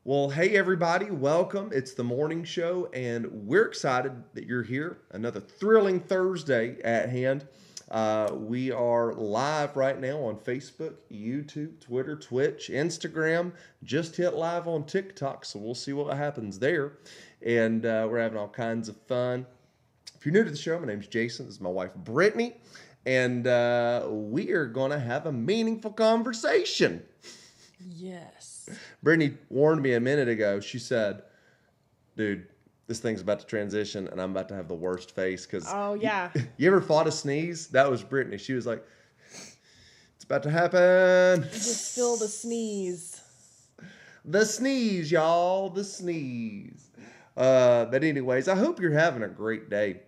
Well, hey everybody, welcome. It's the morning show, and we're excited that you're here. Another thrilling Thursday at hand. We are live right now on Facebook, YouTube, Twitter, Twitch, Instagram. Just hit live on TikTok, so we'll see what happens there. And we're having all kinds of fun. If you're new to the show, my name's Jason. This is my wife, Brittany. And we are going to have a meaningful conversation. Yes. Brittany warned me a minute ago. She said, dude, this thing's about to transition and I'm about to have the worst face. Oh, yeah. You ever fought a sneeze? That was Brittany. She was like, it's about to happen. Just feel the sneeze. The sneeze, y'all. The sneeze. But anyways, I hope you're having a great day.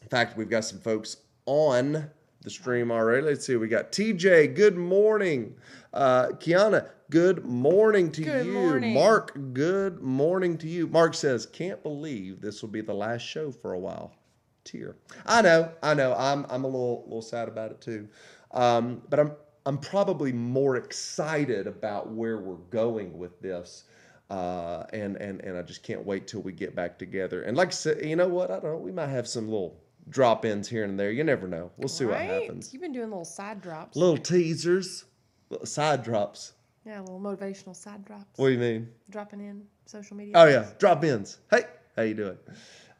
In fact, we've got some folks on the stream already. Let's see. We got TJ. Good morning. Kiana. Good morning to Good you. morning. Mark, good morning to you. Mark says, can't believe this will be the last show for a while. Tear. I know. I'm a little sad about it too. But I'm probably more excited about where we're going with this. And I just can't wait till we get back together. And like I said, you know what? I don't know. We might have some little drop-ins here and there. You never know. We'll see what happens. You've been doing little side drops. Little teasers, little side drops. Yeah, little motivational side drops. What do you mean? Dropping in social media. Oh, yeah. Drop-ins. Hey, how you doing?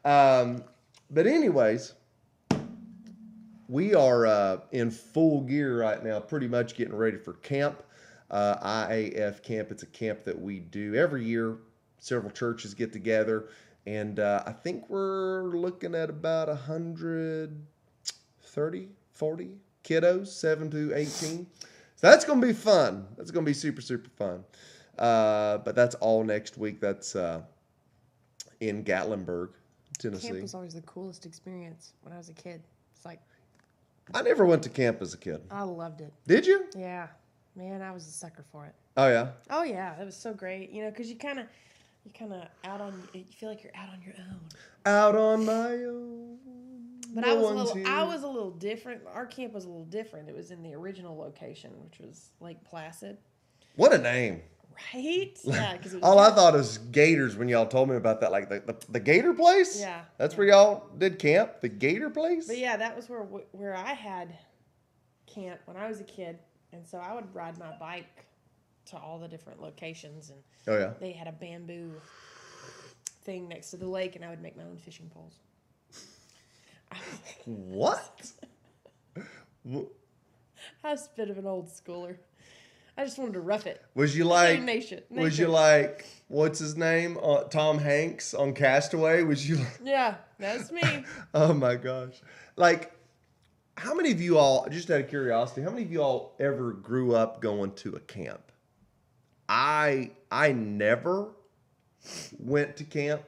But anyways, we are in full gear right now, pretty much getting ready for camp. IAF camp. It's a camp that we do every year. Several churches get together. And I think we're looking at about 130, 40 kiddos, 7 to 18. So that's going to be fun. That's going to be super, super fun. But that's all next week. That's in Gatlinburg, Tennessee. Camp was always the coolest experience when I was a kid. It's like I never went to camp as a kid. I loved it. Did you? Yeah. Man, I was a sucker for it. Oh yeah. Oh, yeah. It was so great. You know, because you kind of out on, you feel like you're out on your own. Out on my own. But No one's I here. was a little different. Our camp was a little different. It was in the original location, which was Lake Placid. What a name. Right? Yeah. Cause it was All I thought was Gators when y'all told me about that, like the Gator place. Yeah. That's where y'all did camp, the Gator place. But yeah, that was where I had camp when I was a kid. And so I would ride my bike to all the different locations. And Oh yeah. they had a bamboo thing next to the lake, and I would make my own fishing poles. What? I was a bit of an old schooler. I just wanted to rough it. Was you like? Nation. Was you like? What's his name? Tom Hanks on Castaway. Was you? Yeah, that's me. Oh my gosh! Like, how many of you all? Just out of curiosity, how many of you all ever grew up going to a camp? I never went to camp.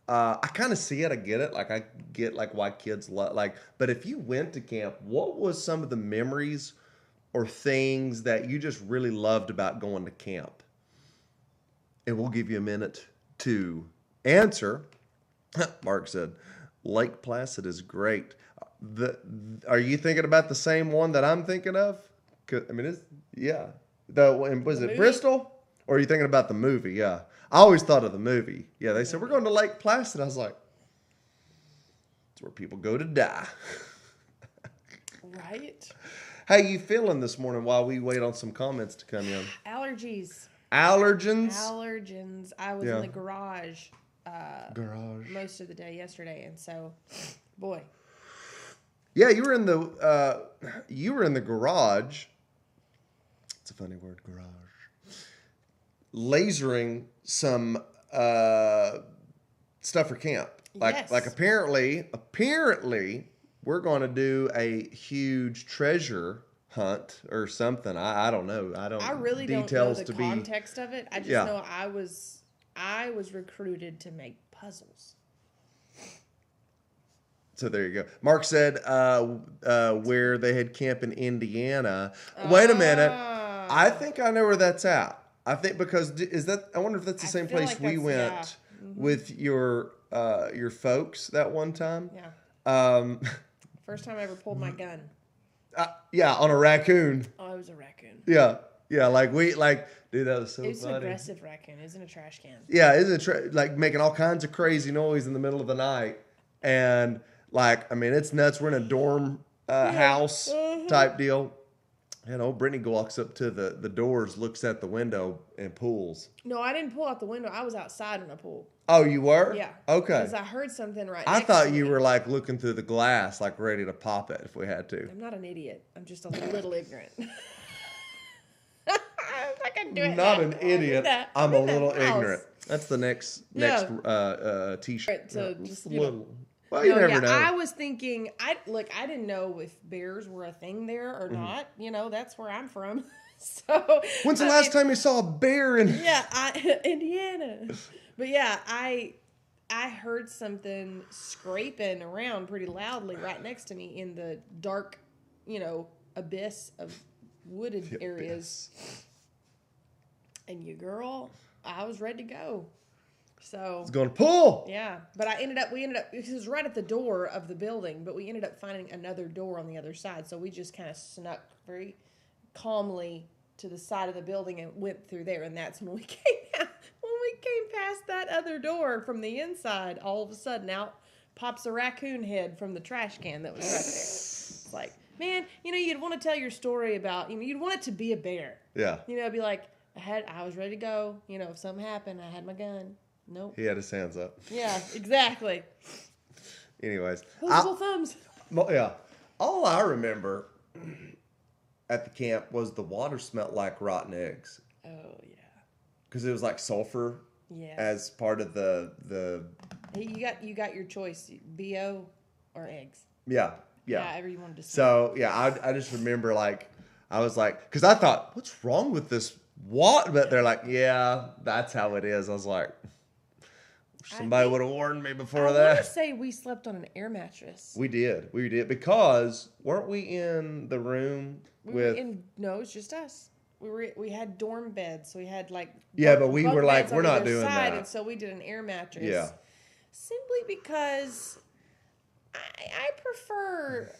I kind of see it. I get it. Like I get like why kids love like. But if you went to camp, what was some of the memories or things that you just really loved about going to camp? And we'll give you a minute to answer. Mark said, Lake Placid is great. Are you thinking about the same one that I'm thinking of? I mean, yeah. Was it movie? Bristol? Or are you thinking about the movie? Yeah. I always thought of the movie. Yeah, they said, we're going to Lake Placid. I was like, it's where people go to die. Right? How you feeling this morning while we wait on some comments to come in? Allergies. Allergens? Allergens. I was Yeah. in the garage Garage. most of the day yesterday, and so, boy. Yeah, you were in the garage. It's a funny word, garage. Lasering some stuff for camp. Yes. Like apparently we're going to do a huge treasure hunt or something. I don't know. I really don't know details the to context of it. I just Yeah. know I was recruited to make puzzles. So there you go. Mark said where they had camp in Indiana. Wait a minute. I think I know where that's at. I think because I wonder if that's the I same feel place like we that's- went yeah. Mhm. with your folks that one time. Yeah. Um, First time I ever pulled my gun. yeah, on a raccoon. Oh, it was a raccoon. Yeah, dude, that was so It was an funny. aggressive raccoon. It was in a trash can. Yeah, isn't it like making all kinds of crazy noise in the middle of the night, and like I mean it's nuts. We're in a dorm house type deal. And old Brittany walks up to the doors, looks at the window, and pulls. No, I didn't pull out the window. I was outside when I pulled. Oh, you were? Yeah. Okay. Because I heard something right I next thought to you me. were like looking through the glass, like ready to pop it if we had to. I'm not an idiot. I'm just a little ignorant. I can do it. Not now. an idiot. I'm a little ignorant. That's the next Yeah. t-shirt. Right, so Yeah, just, a you know. little. Well, you never know. I was thinking, I didn't know if bears were a thing there Mm-hmm. or not. You know, that's where I'm from. So When's the last time you saw a bear in? Yeah, Indiana. But yeah, I heard something scraping around pretty loudly right next to me in the dark, abyss of wooded areas. And girl, I was ready to go. So It's going to pull. yeah, but we ended up, it was right at the door of the building, but we ended up finding another door on the other side. So we just kind of snuck very calmly to the side of the building and went through there. And that's when we came past that other door from the inside, all of a sudden out pops a raccoon head from the trash can that was right there. It's like, man, you'd want to tell your story about, you'd want it to be a bear. Yeah. Be like, I was ready to go. If something happened, I had my gun. Nope. He had his hands up. Yeah, exactly. Anyways. Opposable thumbs. Yeah. All I remember at the camp was the water smelled like rotten eggs. Oh, yeah. Because it was like sulfur Yeah. as part of the Hey, you got your choice, BO or eggs. yeah. However you wanted to say. So yeah, I just remember I was like, because I thought, what's wrong with this water? But they're like, yeah, that's how it is. I was like, Somebody would have warned me before I that. want to say we slept on an air mattress. We did because weren't we in the room No, it's just us. We had dorm beds, so we had like but we were like, beds we're on not either doing side, that. and so we did an air mattress. Yeah. Simply because I prefer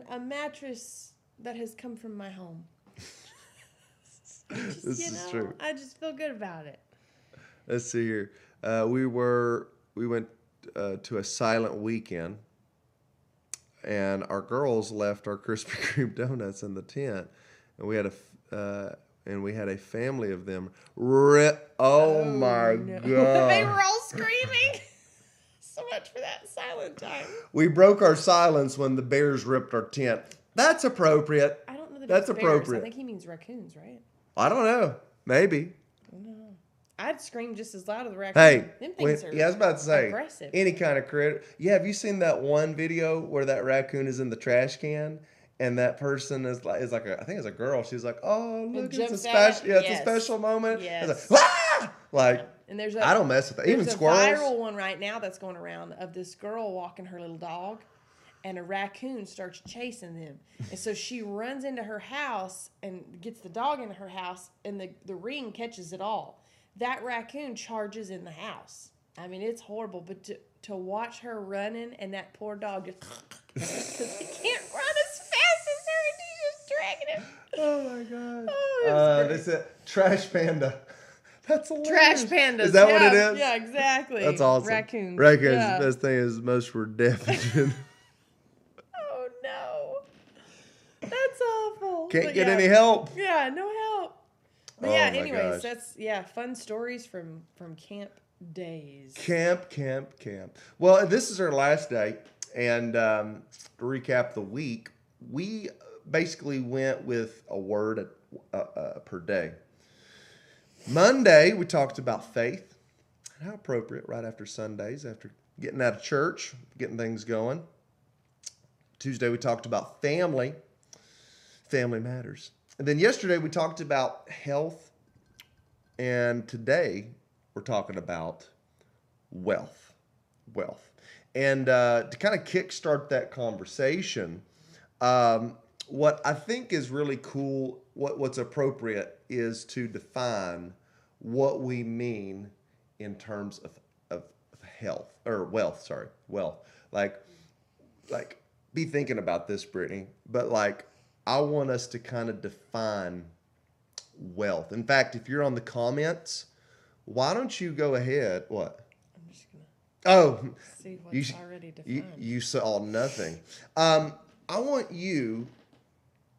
a mattress that has come from my home. This is true. I just feel good about it. Let's see here. We went to a silent weekend, and our girls left our Krispy Kreme donuts in the tent, and we had a family of them. Oh my no. God! They were all screaming. So much for that silent time. We broke our silence when the bears ripped our tent. That's appropriate. I don't know that That's it's bears. appropriate. I think he means raccoons, right? I don't know. Maybe. I don't know. I'd scream just as loud as the raccoon. Hey, Them things are I was about to say, aggressive. any kind of critter. Yeah, have you seen that one video where that raccoon is in the trash can and that person is like I think it's a girl. She's like, oh look, it's a special, it's a special moment. Yes. It's like, ah! Like, and I don't mess with that. Even squirrels. There's a viral one right now that's going around of this girl walking her little dog, and a raccoon starts chasing them. And so she runs into her house and gets the dog into her house, and the ring catches it all. That raccoon charges in the house. I mean, it's horrible, but to watch her running and that poor dog just because he can't run as fast as her, and he's just dragging him. Oh my God. Oh, they said trash panda. That's hilarious. Trash pandas. Is that what it is? Yeah, exactly. That's awesome. Raccoons. Raccoons. Yeah. The best thing is most for definition. Oh no, that's awful. Can't But get yeah. any help. Yeah, no help. But Oh yeah, my anyways, gosh. that's fun stories from camp days. Camp. Well, this is our last day, and to recap the week, we basically went with a word per day. Monday, we talked about faith. How appropriate right after Sundays, after getting out of church, getting things going. Tuesday, we talked about family. Family matters. And then yesterday, we talked about health. And today, we're talking about wealth. And to kind of kickstart that conversation, what I think is really cool, what's appropriate, is to define what we mean in terms of health or wealth. Sorry, wealth. Like, be thinking about this, Brittany. But like, I want us to kind of define wealth. In fact, if you're on the comments, why don't you go ahead? What? I'm just gonna see what's already defined. You saw nothing. I want you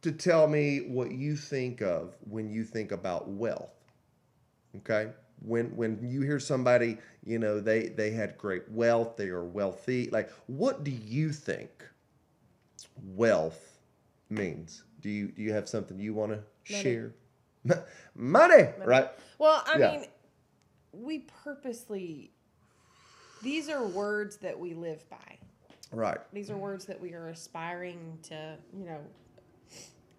to tell me what you think of when you think about wealth. Okay? When you hear somebody, they had great wealth, they are wealthy, like, what do you think wealth means? Do you have something you want to share? Money, right? Well, I mean, we purposely, these are words that we live by. Right. These are words that we are aspiring to,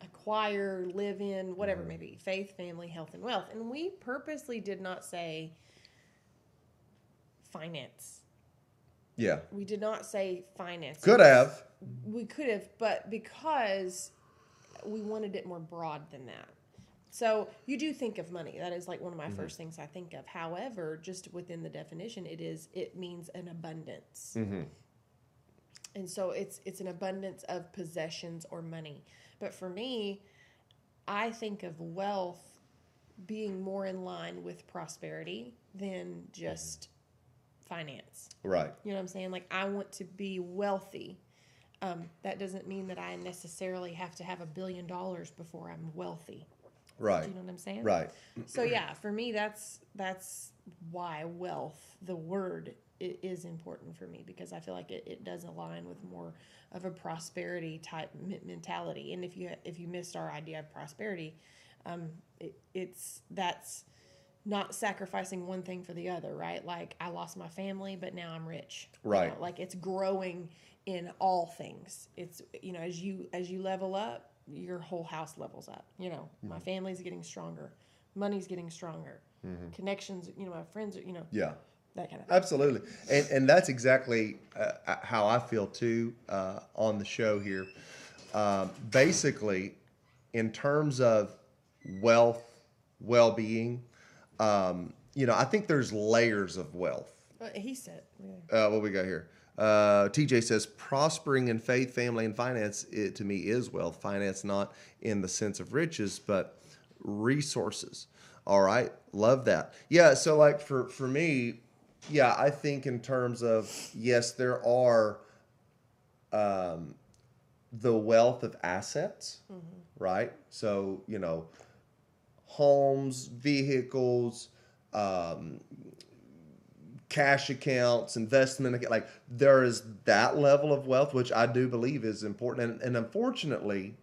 acquire, live in, whatever it may be. Faith, family, health, and wealth. And we purposely did not say finance. Yeah. We did not say finance. Could have. We could have, but because we wanted it more broad than that. So you do think of money. That is like one of my first things I think of. However, just within the definition, it means an abundance. Mm-hmm. And so it's an abundance of possessions or money. But for me, I think of wealth being more in line with prosperity than just finance. Right. You know what I'm saying? Like, I want to be wealthy. That doesn't mean that I necessarily have to have $1 billion before I'm wealthy. Right. Do you know what I'm saying? Right. So yeah, for me, that's why wealth, the word, is important for me, because I feel like it does align with more of a prosperity type mentality. And if you missed our idea of prosperity, that's not sacrificing one thing for the other, right? Like, I lost my family, but now I'm rich. Right. Like, it's growing in all things. It's, as you level up, your whole house levels up. My family's getting stronger, money's getting stronger, connections. My friends are. Yeah. that kind of thing. Absolutely. And that's exactly how I feel too on the show here. Basically, in terms of wealth, well-being, I think there's layers of wealth. He said, yeah. What we got here? TJ says, prospering in faith, family, and finance, to me, is wealth. Finance not in the sense of riches, but resources. All right. Love that. Yeah. So like for me, yeah, I think in terms of, yes, there are the wealth of assets, right? So, homes, vehicles, cash accounts, investment, like there is that level of wealth, which I do believe is important. And unfortunately,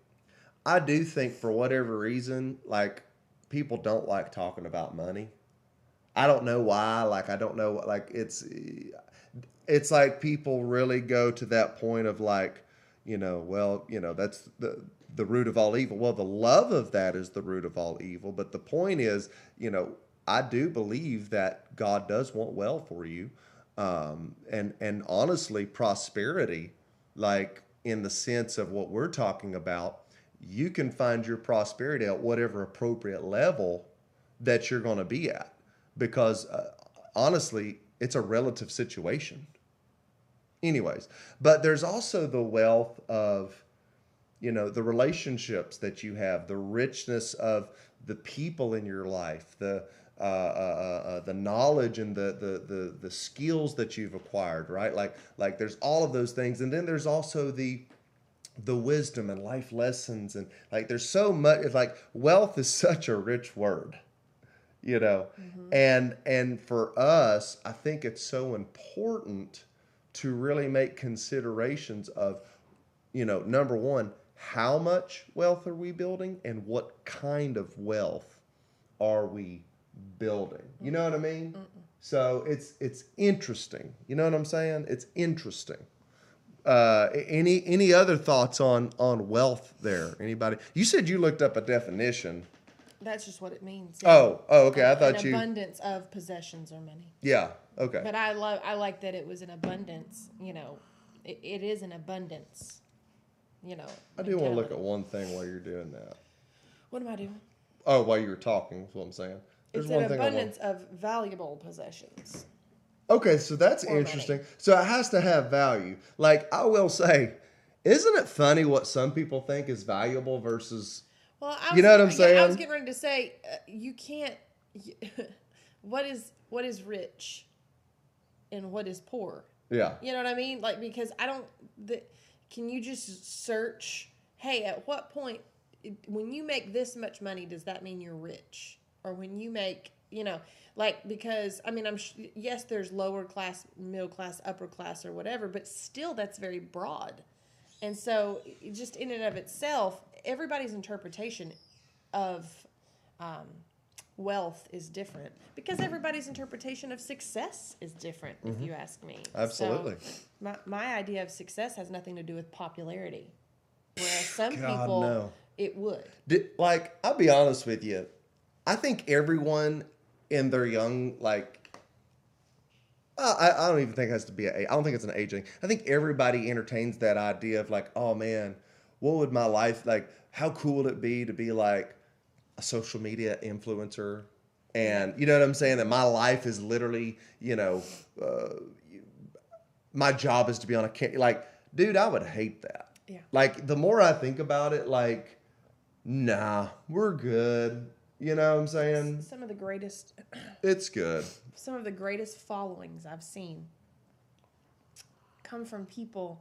I do think for whatever reason, like people don't like talking about money. I don't know why. Like, I don't know. Like, it's like people really go to that point of like, that's the root of all evil. Well, the love of that is the root of all evil. But the point is, I do believe that God does want well for you. And honestly, prosperity, like in the sense of what we're talking about, you can find your prosperity at whatever appropriate level that you're going to be at. Because honestly, it's a relative situation. Anyways, but there's also the wealth of, the relationships that you have, the richness of the people in your life, the knowledge and the skills that you've acquired, right? Like there's all of those things, and then there's also the wisdom and life lessons, and like there's so much. It's like wealth is such a rich word. And for us, I think it's so important to really make considerations of, number one, how much wealth are we building and what kind of wealth are we building? You know what I mean? So it's interesting. You know what I'm saying? It's interesting. Any other thoughts on wealth there? Anybody? You said you looked up a definition. That's just what it means. Yeah. Oh, okay. I thought an abundance of possessions or money. Yeah. Okay. But I like that it was an abundance. It is an abundance. I do want to look at one thing while you're doing that. What am I doing? Oh, while you were talking, is what I'm saying. It's an abundance of valuable possessions. Okay, so that's interesting. Money. So it has to have value. Like I will say, isn't it funny what some people think is valuable versus? Well, you know what I'm saying? I was getting ready to say you can't. What is rich, and what is poor? Yeah. You know what I mean? Like because I don't. Can you just search? Hey, at what point when you make this much money, does that mean you're rich? Or when you make, because I mean, yes, there's lower class, middle class, upper class, or whatever, but still, that's very broad. And so, just in and of itself, everybody's interpretation of wealth is different because everybody's interpretation of success is different, if you ask me. Absolutely. So my idea of success has nothing to do with popularity, whereas some people, it would. I'll be honest with you. I think everyone in their young, I don't even think it has to be I don't think it's an age thing. I think everybody entertains that idea of like, oh man, what would my life, like, how cool would it be to be like a social media influencer? And you know what I'm saying? That my life is literally, my job is to be on dude, I would hate that. Yeah. Like, the more I think about it, like, nah, we're good. You know what I'm saying? Some of the greatest. It's good. Some of the greatest followings I've seen come from people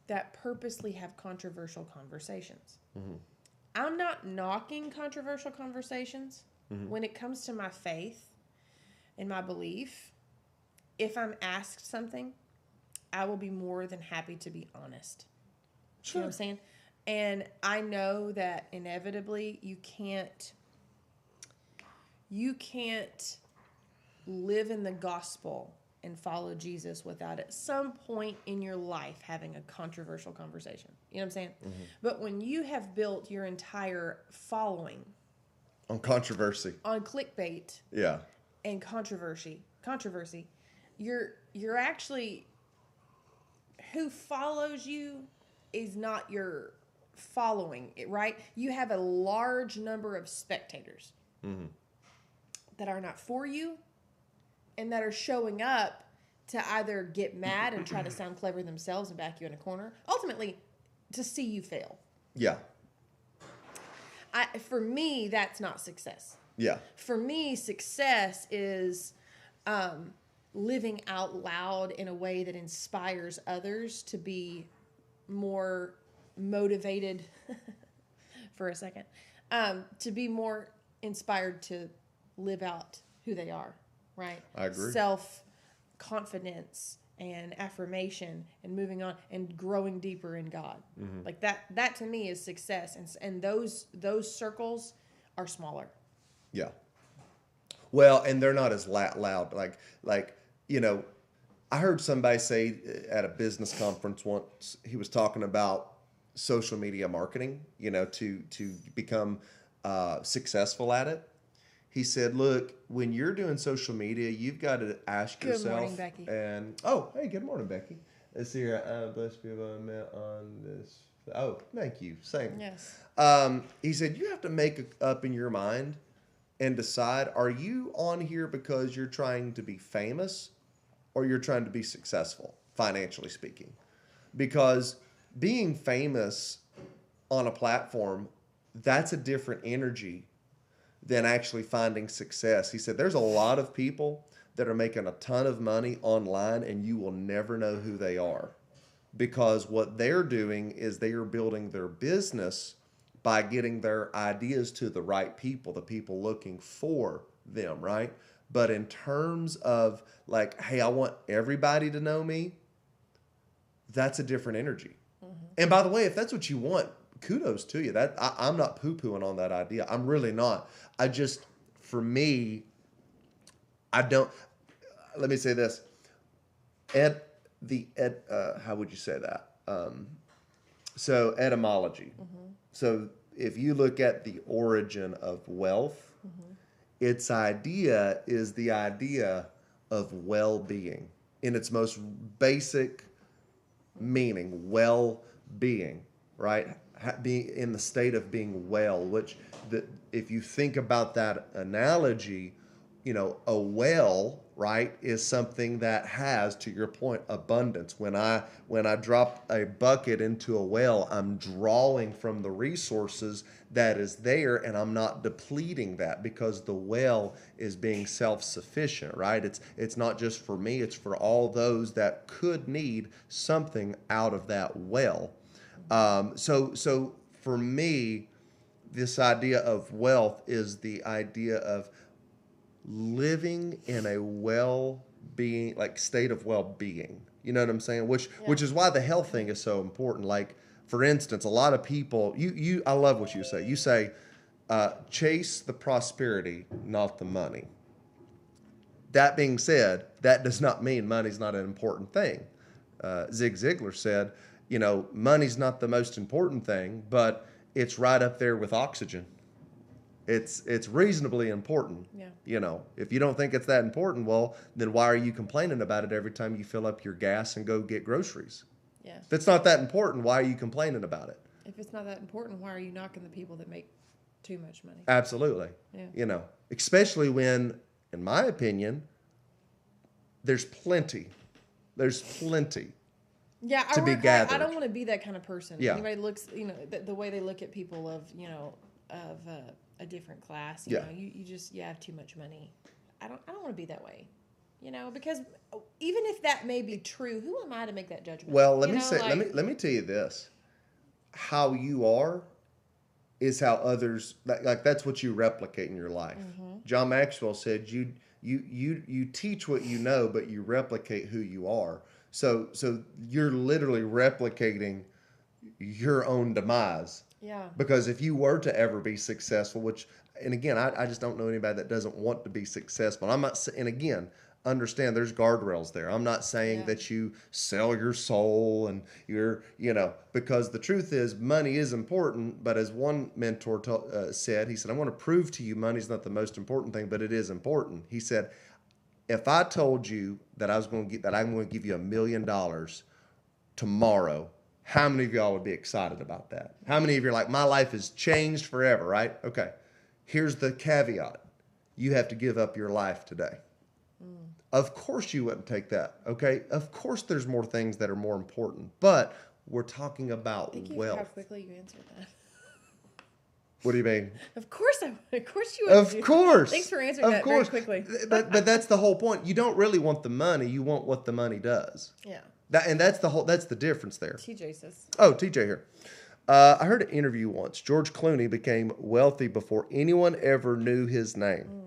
that purposely have controversial conversations. Mm-hmm. I'm not knocking controversial conversations. Mm-hmm. When it comes to my faith and my belief, if I'm asked something, I will be more than happy to be honest. Sure. You know what I'm saying? And I know that inevitably you can't live in the gospel and follow Jesus without at some point in your life having a controversial conversation. You know what I'm saying? Mm-hmm. But when you have built your entire following on controversy, on clickbait, yeah, and controversy, you're actually, who follows you is not your following, right? You have a large number of spectators that are not for you and that are showing up to either get mad and try to sound clever themselves and back you in a corner, ultimately to see you fail. Yeah. For me, that's not success. Yeah. For me, success is living out loud in a way that inspires others to be more motivated for a second, to be more inspired to live out who they are, right? I agree. Self-confidence and affirmation and moving on and growing deeper in God. Like that to me is success. And those circles are smaller. Yeah. Well, and they're not as loud. Like, I heard somebody say at a business conference once, he was talking about social media marketing, to become successful at it. He said, look, when you're doing social media, you've got to ask yourself. Good morning, Becky. And, hey, good morning, Becky. Let's see here. Blessed be on this. Oh, thank you. Same. Yes. He said, you have to make up in your mind and decide, are you on here because you're trying to be famous or you're trying to be successful, financially speaking? Because being famous on a platform, that's a different energy than actually finding success. He said, there's a lot of people that are making a ton of money online and you will never know who they are, because what they're doing is they are building their business by getting their ideas to the right people, the people looking for them, right? But in terms of like, hey, I want everybody to know me, that's a different energy. And by the way, if that's what you want, kudos to you. That I'm not poo-pooing on that idea. I'm really not. I just, for me, let me say this. How would you say that? So etymology. So if you look at the origin of wealth, its idea is the idea of well-being in its most basic meaning, well-being, right? Being in the state of being well, which if you think about that analogy, a well, right, is something that has, to your point, abundance. When I drop a bucket into a well, I'm drawing from the resources that is there, and I'm not depleting that, because the well is being self-sufficient, right? It's not just for me, it's for all those that could need something out of that well. So for me, this idea of wealth is the idea of living in a well-being, like state of well-being. You know what I'm saying? Which is why the health thing is so important. Like, for instance, a lot of people, I love what you say. You say, chase the prosperity, not the money. That being said, that does not mean money's not an important thing. Zig Ziglar said, money's not the most important thing, but it's right up there with oxygen. It's reasonably important. Yeah. If you don't think it's that important, well, then why are you complaining about it every time you fill up your gas and go get groceries? Yeah. If it's not that important, why are you complaining about it? If it's not that important, why are you knocking the people that make too much money? Absolutely. Yeah. Especially when, in my opinion, there's plenty. Yeah, to be gathered. I don't want to be that kind of person. Yeah. Anybody looks, the way they look at people of a different class. You have too much money. I don't want to be that way. Because even if that may be true, who am I to make that judgment? Well, let me tell you this. How you are is how others, like that's what you replicate in your life. John Maxwell said you teach what you know, but you replicate who you are. So you're literally replicating your own demise. Yeah. Because if you were to ever be successful, and again, I just don't know anybody that doesn't want to be successful. I'm not, and again, understand there's guardrails there. I'm not saying that you sell your soul and because the truth is money is important. But as one mentor said, he said, I want to prove to you money's not the most important thing, but it is important. He said, If I told you that I'm going to give you $1 million tomorrow, how many of y'all would be excited about that? How many of you are like, my life has changed forever, right? Okay. Here's the caveat. You have to give up your life today. Of course you wouldn't take that, okay? Of course there's more things that are more important, but we're talking about Thank you wealth. for how quickly you answered that. What do you mean? Of course you would. Of course. Thanks for answering that very quickly. But that's the whole point. You don't really want the money. You want what the money does. Yeah. That's the difference there. TJ says. Oh, TJ here. I heard an interview once. George Clooney became wealthy before anyone ever knew his name.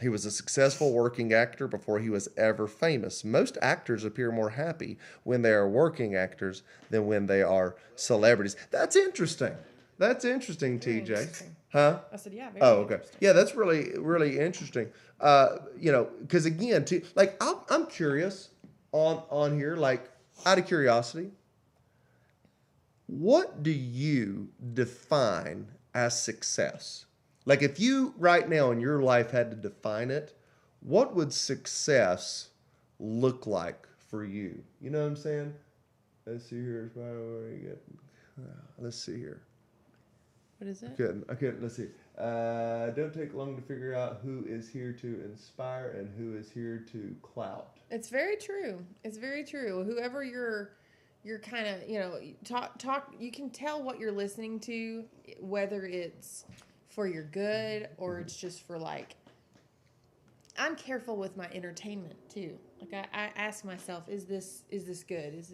He was a successful working actor before he was ever famous. Most actors appear more happy when they are working actors than when they are celebrities. That's interesting. That's interesting, Very TJ. interesting. Huh? I said, yeah. Very Oh, okay. interesting. Yeah, that's really, really interesting. Because again, I'm curious on here, like out of curiosity, what do you define as success? Like if you right now in your life had to define it, what would success look like for you? You know what I'm saying? Let's see here. Let's see here. What is it? I couldn't. Let's see. Don't take long to figure out who is here to inspire and who is here to clout. It's very true. It's very true. Whoever you're kind of, talk, you can tell what you're listening to, whether it's for your good or it's just for like, I'm careful with my entertainment too. Like I ask myself, is this good? Is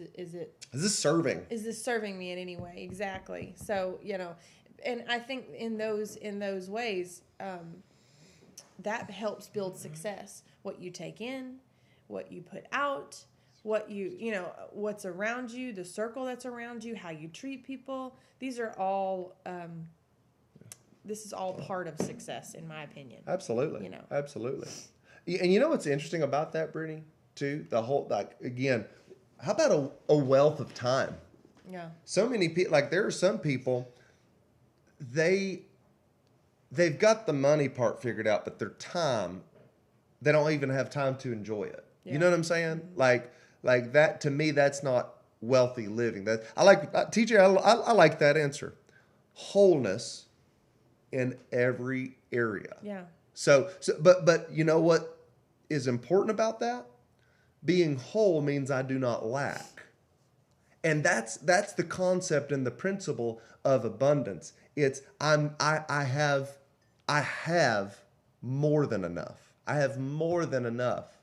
this serving? Is this serving me in any way? Exactly. So, and I think in those ways, that helps build success. What you take in, what you put out, what what's around you, the circle that's around you, how you treat people. These are all, this is all part of success, in my opinion. Absolutely. Absolutely. And you know what's interesting about that, Brittany, too? The whole, like, again, how about a wealth of time? Yeah. So many people, like there are some people, they've got the money part figured out, but their time, they don't even have time to enjoy it. Yeah. You know what I'm saying? Mm-hmm. Like that, to me, that's not wealthy living. That I like, TJ, I like that answer. Wholeness in every area. Yeah. So, but you know what is important about that? Being whole means I do not lack. And that's the concept and the principle of abundance. It's I have more than enough. I have more than enough.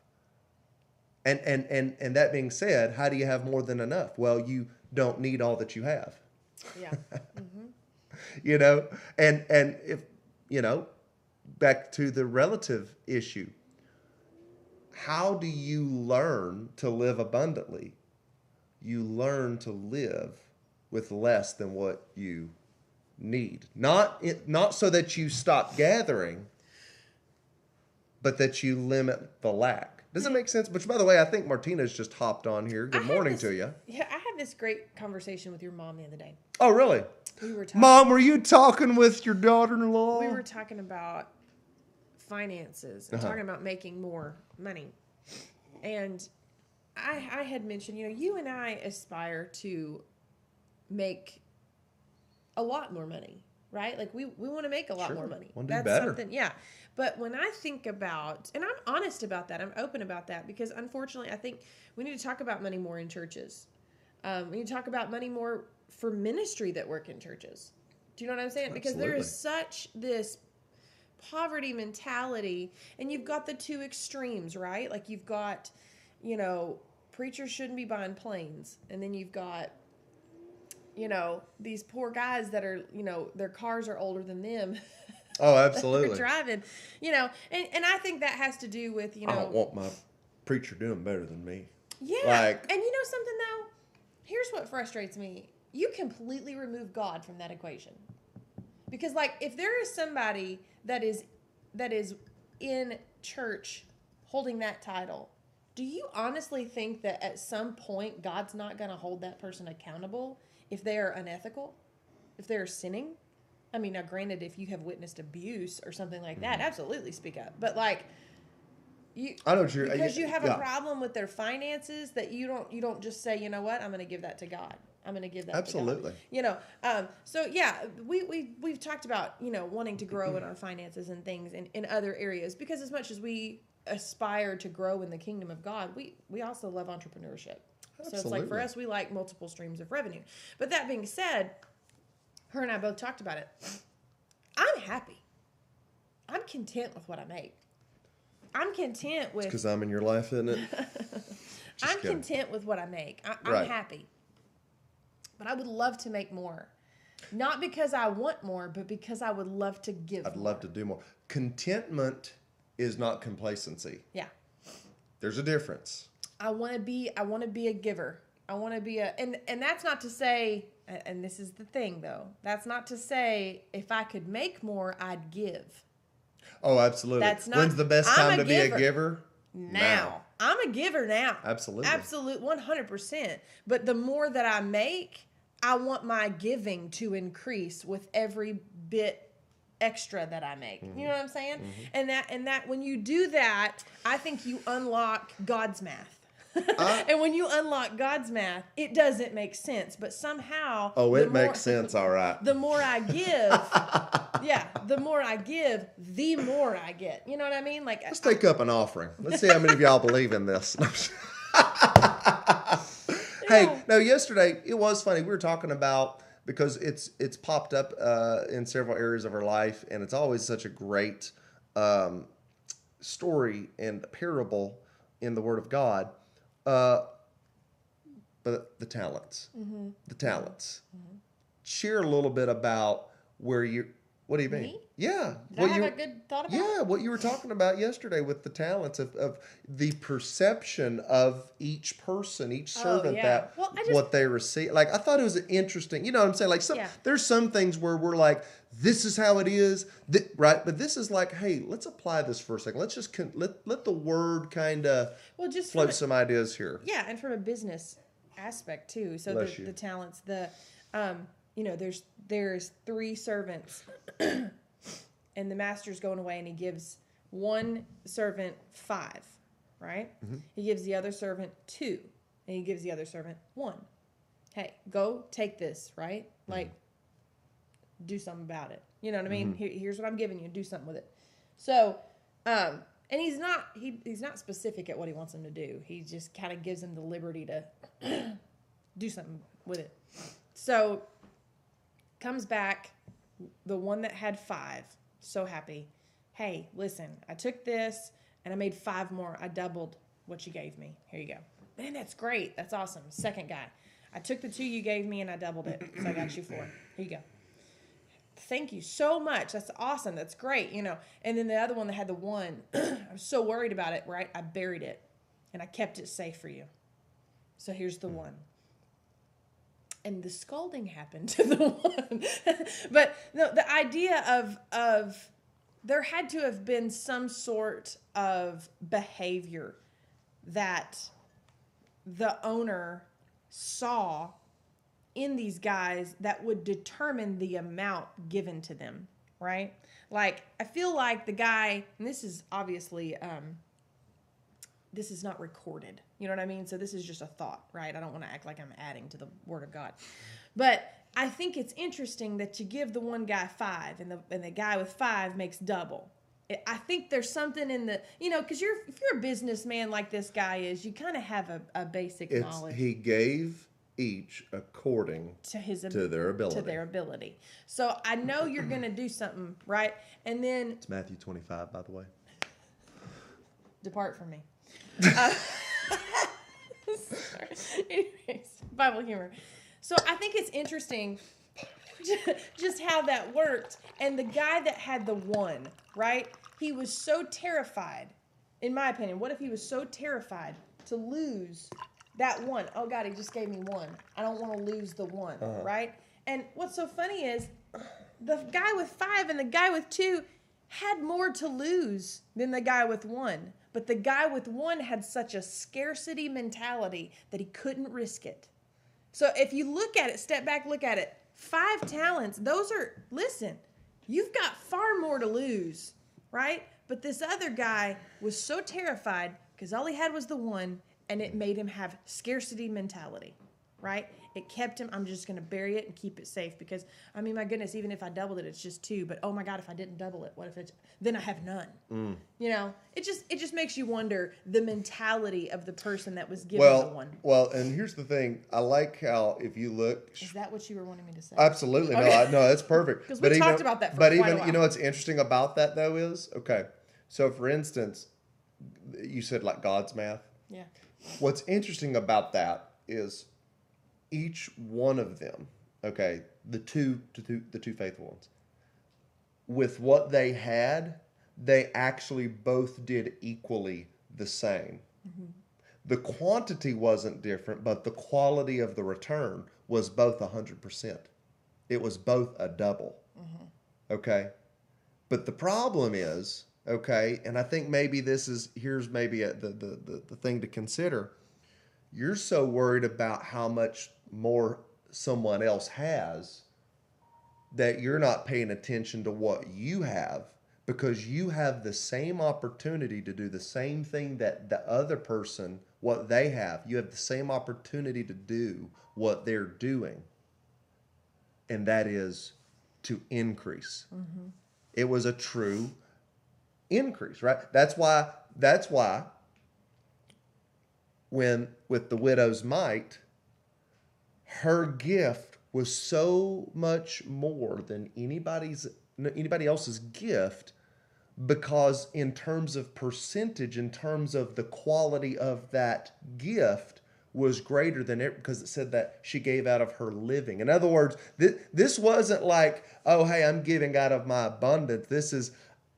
And that being said, how do you have more than enough? Well, you don't need all that you have. Yeah. Mm-hmm. And if back to the relative issue. How do you learn to live abundantly? You learn to live with less than what you need. Not so that you stop gathering, but that you limit the lack. Does it make sense? Which, by the way, I think Martina's just hopped on here. Good morning to you. Yeah, I had this great conversation with your mom the other day. Oh, really? We were talking, Mom, were you talking with your daughter-in-law? We were talking about finances and talking about making more money. And I had mentioned, you and I aspire to make a lot more money, right? Like we want to make a lot more money. Want to do better. Something, yeah. But when I think about, and I'm honest about that, I'm open about that, because unfortunately I think we need to talk about money more in churches. We need to talk about money more for ministry that work in churches. Do you know what I'm saying? Absolutely. Because there is such this poverty mentality, and you've got the two extremes, right? Like you've got, preachers shouldn't be buying planes, and then you've got, these poor guys that are, their cars are older than them. Oh, absolutely. Driving, and I think that has to do with, I don't want my preacher doing better than me. Yeah. And you know something though? Here's what frustrates me. You completely remove God from that equation. Because like if there is somebody that is in church holding that title, do you honestly think that at some point God's not going to hold that person accountable if they are unethical, if they're sinning? I mean, now granted, if you have witnessed abuse or something like that, absolutely speak up. But like, I know what you're because you have yeah. a problem with their finances that you don't just say, you know what, I'm going to give that to God. I'm going to give that Absolutely. to God. You know, so yeah, we've talked about, you know, wanting to grow in our finances and things in other areas, because as much as we aspire to grow in the kingdom of God, we also love entrepreneurship. So it's like, for us, we like multiple streams of revenue. But that being said, her and I both talked about it. I'm happy. I'm content with what I make. I'm content with... Because I'm in your life, isn't it? I'm content with what I make. I'm happy. But I would love to make more. Not because I want more, but because I would love to give more. I'd love to do more. Contentment is not complacency. Yeah. There's a difference. I want to be a giver. I want to be and that's not to say, and this is the thing though, that's not to say if I could make more, I'd give. Oh, absolutely. That's not, when's the best time to be a giver? Now. I'm a giver now. Absolutely. Absolute 100%. But the more that I make, I want my giving to increase with every bit extra that I make. You know what I'm saying? And that when you do that, I think you unlock God's math. And when you unlock God's math, it doesn't make sense. But somehow... Oh, it makes sense, all right. The more I give... yeah, the more I give, the more I get. You know what I mean? Like, let's take up an offering. Let's see how many of y'all believe in this. Hey, no, yesterday, it was funny. We were talking about... Because it's popped up in several areas of our life, and it's always such a great story and parable in the Word of God. But the talents, Share a little bit about where you. What do you mean? Me? Yeah. Did I have a good thought about it? Yeah, what you were talking about yesterday with the talents of the perception of each person, each servant, that what they receive. Like, I thought it was interesting. You know what I'm saying? Like, there's some things where we're like, this is how it is, right? But this is like, hey, let's apply this for a second. Let's just let the word kind of float some ideas here. Yeah, and from a business aspect too. So the talents, you know, there's 3 servants, and the master's going away, and he gives one servant 5, right? Mm-hmm. He gives the other servant 2, and he gives the other servant 1. Hey, go take this, right? Like, do something about it. You know what I mean? Mm-hmm. Here's what I'm giving you. Do something with it. So, and he's not specific at what he wants them to do. He just kind of gives them the liberty to do something with it. So, comes back, the one that had 5, so happy. Hey, listen, I took this and I made 5 more. I doubled what you gave me. Here you go. Man, that's great. That's awesome. Second guy, I took the 2 you gave me and I doubled it. So I got you 4. Here you go. Thank you so much. That's awesome. That's great. You know, and then the other one that had the 1, I was so worried about it, right? I buried it and I kept it safe for you. So here's the 1. And the scolding happened to the 1. But no, the idea of there had to have been some sort of behavior that the owner saw in these guys that would determine the amount given to them, right? Like, I feel like the guy, and this is obviously... this is not recorded. You know what I mean? So this is just a thought, right? I don't want to act like I'm adding to the Word of God. But I think it's interesting that you give the one guy 5 and the guy with 5 makes double. I think there's something in the, you know, because if you're a businessman like this guy is, you kind of have a basic knowledge. He gave each according to their ability. So I know you're going to do something, right? And then... It's Matthew 25, by the way. Depart from me. Anyways, Bible humor. So I think it's interesting just how that worked. And the guy that had the 1, right? He was so terrified, in my opinion. What if he was so terrified to lose that 1? Oh God, he just gave me 1. I don't want to lose the 1, right? And what's so funny is the guy with 5 and the guy with 2 had more to lose than the guy with 1. But the guy with 1 had such a scarcity mentality that he couldn't risk it. So if you look at it, step back, look at it, 5 talents, those are, listen, you've got far more to lose, right? But this other guy was so terrified because all he had was the one, and it made him have scarcity mentality, right? It kept him, I'm just going to bury it and keep it safe because, I mean, my goodness, even if I doubled it, it's just 2. But, oh, my God, if I didn't double it, what if it's, then I have none. You know, it just makes you wonder the mentality of the person that was given the one. Well, and here's the thing. I like how if you look. Is that what you were wanting me to say? Absolutely. Okay. No, that's perfect. Because we talked about that for quite a while. You know what's interesting about that, though, is, okay, so for instance, you said like God's math. Yeah. What's interesting about that is each one of them, okay, the two faithful ones, with what they had, they actually both did equally the same. The quantity wasn't different, but the quality of the return was both 100%. It was both a double. Okay? But the problem is, okay, and I think maybe here's maybe the thing to consider. You're so worried about how much more someone else has that you're not paying attention to what you have, because you have the same opportunity to do the same thing that the other person, what they have. You have the same opportunity to do what they're doing, and that is to increase. It was a true increase, right? That's why when with the widow's mite, her gift was so much more than anybody else's gift, because in terms of percentage, in terms of the quality of that gift, was greater than it, because it said that she gave out of her living. In other words, this wasn't like, oh, hey, I'm giving out of my abundance. This is,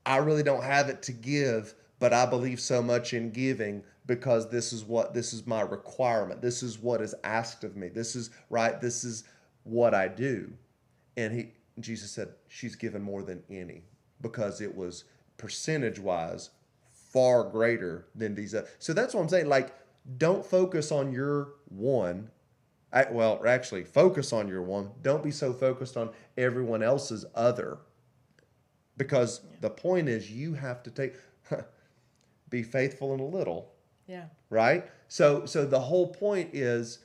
I really don't have it to give, but I believe so much in giving because this is my requirement. This is what is asked of me. This is what I do. And Jesus said, she's given more than any, because it was percentage-wise far greater than these. So that's what I'm saying. Like, don't focus on your one. Actually, focus on your one. Don't be so focused on everyone else's other. Because the point is, you have to be faithful in a little. Yeah. Right? So the whole point is,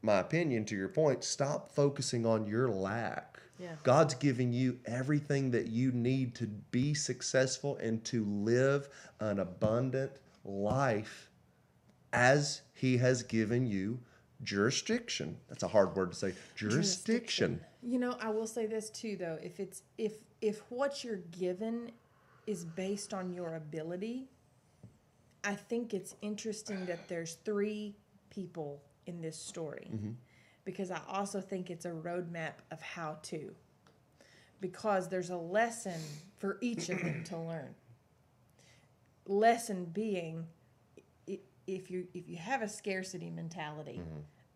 my opinion to your point, stop focusing on your lack. Yeah. God's giving you everything that you need to be successful and to live an abundant life as He has given you jurisdiction. That's a hard word to say. Jurisdiction. You know, I will say this too, though. If what you're given is based on your ability, I think it's interesting that there's 3 people in this story, because I also think it's a roadmap of how to, because there's a lesson for each of them to learn. Lesson being, if you have a scarcity mentality,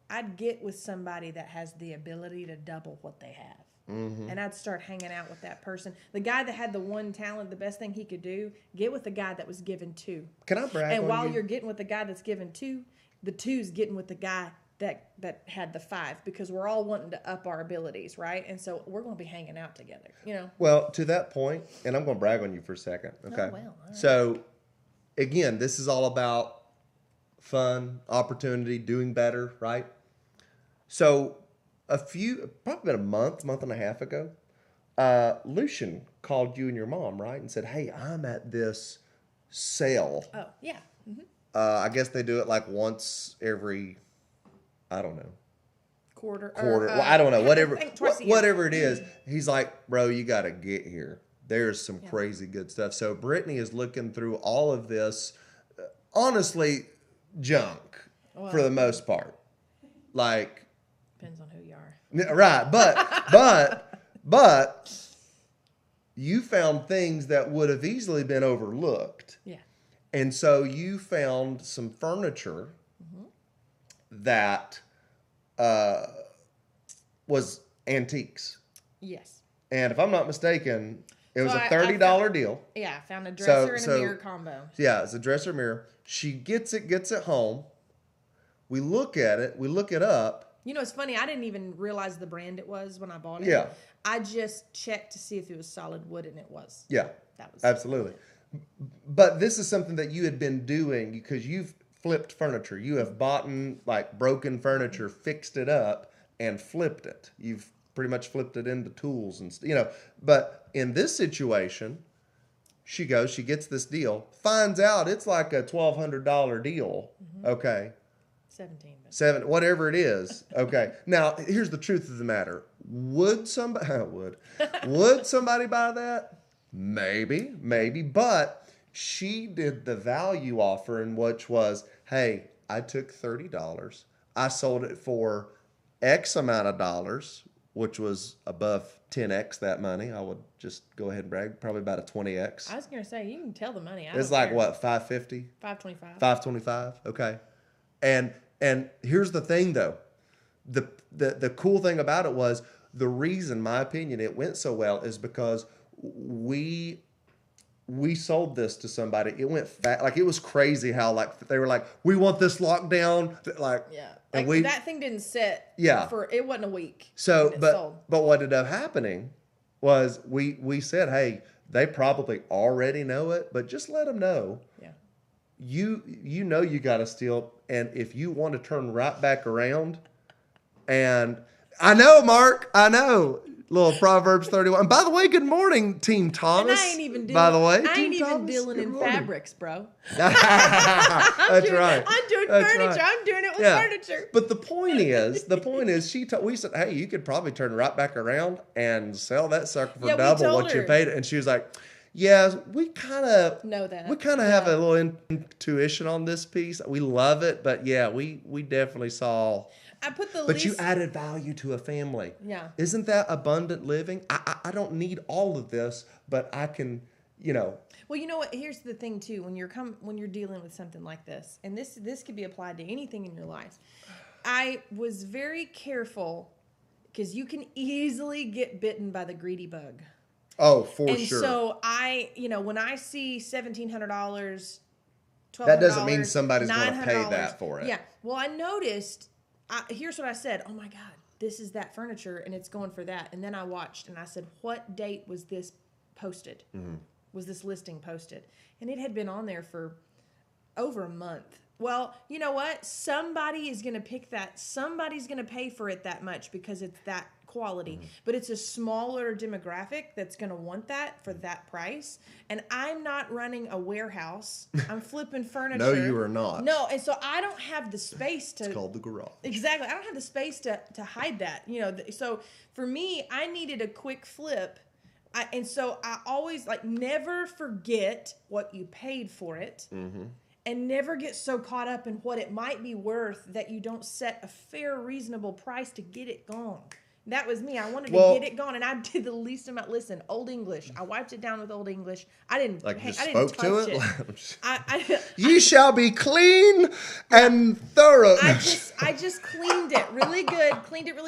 I'd get with somebody that has the ability to double what they have. And I'd start hanging out with that person. The guy that had the one talent, the best thing he could do, get with the guy that was given 2. Can I brag on you? And while you're getting with the guy that's given 2, the 2's getting with the guy that had the 5, because we're all wanting to up our abilities, right? And so we're going to be hanging out together, you know? Well, to that point, and I'm going to brag on you for a second, okay? Oh, well, all right. So, again, this is all about fun, opportunity, doing better, right? So, probably about a month and a half ago, Lucian called you and your mom, right? And said, hey, I'm at this sale. Oh, yeah. I guess they do it like once every, I don't know. Quarter. Well, I don't know. Whatever it is. He's like, bro, you got to get here. There's some crazy good stuff. So Brittany is looking through all of this, honestly, junk for the most part. Like, depends on who you are. Right, but you found things that would have easily been overlooked. Yeah. And so you found some furniture that was antiques. Yes. And if I'm not mistaken, it was a $30 deal. Yeah, I found a dresser and a mirror combo. Yeah, it's a dresser mirror. She gets it home. We look at it. We look it up. You know, it's funny. I didn't even realize the brand it was when I bought it. Yeah. I just checked to see if it was solid wood, and it was. Yeah. That was absolutely. But this is something that you had been doing because you've flipped furniture. You have bought like broken furniture, fixed it up, and flipped it. You've pretty much flipped it into tools and But in this situation, she gets this deal, finds out it's like a $1,200 deal. Okay. 17. But. Whatever it is. Okay. Now, here's the truth of the matter. Would somebody buy that? Maybe. But she did the value offering, which was, hey, I took $30. I sold it for X amount of dollars, which was above 10x that money. I would just go ahead and brag, probably about a 20x. I was gonna say you can tell the money. It's like what, 550? 525. 525. Okay. And here's the thing though. The cool thing about it was the reason, my opinion, it went so well is because we sold this to somebody. It went like it was crazy how like they were like, we want this lockdown. Like Yeah. and Like that thing didn't sit. Yeah. It wasn't a week. So when it sold. but what ended up happening was we said, hey, they probably already know it, but just let them know. Yeah. You know you got to steal, and if you want to turn right back around, and I know, Mark, I know, little Proverbs 31. And by the way, good morning, Team Thomas. And I ain't even dealing. By the way, I ain't Team even Thomas, dealing good in morning. fabrics, bro. That's right. I'm doing That's furniture. right. I'm doing it with Yeah. furniture. But the point is, we said, hey, you could probably turn right back around and sell that sucker for Yeah, we double told what you her. paid it. And she was like, yeah, we kind of Know that. We kind of have a little intuition on this piece. We love it, but yeah, we definitely saw. I put the But least. you added value to a family. Yeah. Isn't that abundant living? I don't need all of this, but I can, Well, you know what? Here's the thing too. When you're dealing with something like this, and this could be applied to anything in your life. I was very careful because you can easily get bitten by the greedy bug. Oh, for And sure. so when I see $1,700, $1,200, That doesn't mean somebody's gonna pay $900, that for it. Yeah. Well, I noticed. Here's what I said. Oh my God, this is that furniture, and it's going for that. And then I watched, and I said, what date was this posted? Mm-hmm. Was this listing posted? And it had been on there for over a month. Well, you know what? Somebody is going to pick that. Somebody's going to pay for it that much because it's that quality. Mm-hmm. But it's a smaller demographic that's going to want that for that price. And I'm not running a warehouse. I'm flipping furniture. No, you are not. No, and so I don't have the space to. It's called the garage. Exactly. I don't have the space to hide that. So for me, I needed a quick flip. And so I always never forget what you paid for it. Mm-hmm. And never get so caught up in what it might be worth that you don't set a fair, reasonable price to get it gone. That was me. I wanted to get it gone, and I did the least amount. Listen, Old English. I wiped it down with Old English. I didn't. Just I didn't spoke to touch it. You shall be clean and thorough. I just cleaned it really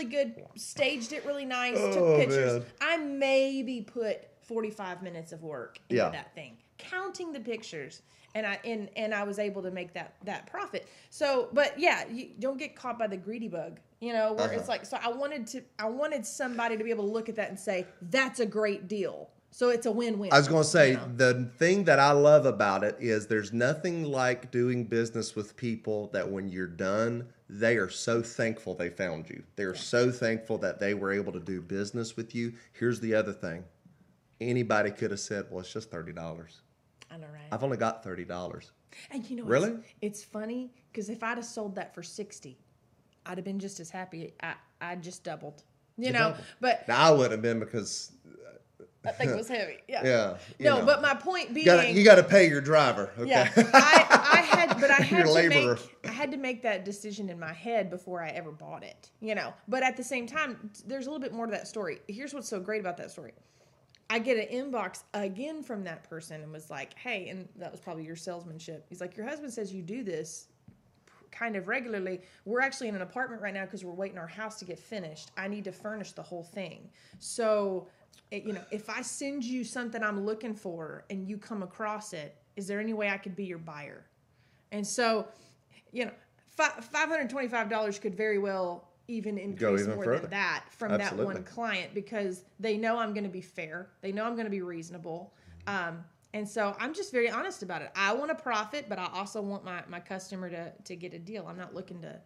good, staged it really nice, took pictures. Man. I maybe put 45 minutes of work into Yeah. that thing, counting the pictures. And I was able to make that profit. So, but yeah, you don't get caught by the greedy bug, where it's like, so I wanted somebody to be able to look at that and say, that's a great deal. So it's a win-win. I was going to say, the thing that I love about it is there's nothing like doing business with people that when you're done, they are so thankful they found you. They're so thankful that they were able to do business with you. Here's the other thing. Anybody could have said, well, it's just $30. I know, right? I've only got $30. And you know, really? It's funny because if I'd have sold that for $60, I'd have been just as happy. I just doubled, Doubled. But Now, I wouldn't have been because that thing was heavy. Yeah. Yeah. No, but my point being, you got to pay your driver. Okay. yeah, I had Your to laborer. I had to make that decision in my head before I ever bought it. But at the same time, there's a little bit more to that story. Here's what's so great about that story. I get an inbox again from that person and was like, hey, and that was probably your salesmanship. He's like, your husband says you do this kind of regularly. We're actually in an apartment right now because we're waiting our house to get finished. I need to furnish the whole thing. So, if I send you something I'm looking for and you come across it, is there any way I could be your buyer? And so, $525 could very well even increase more further. than that from Absolutely. that one client because they know I'm going to be fair. They know I'm going to be reasonable. And so I'm just very honest about it. I want to profit, but I also want my customer to get a deal. I'm not looking to,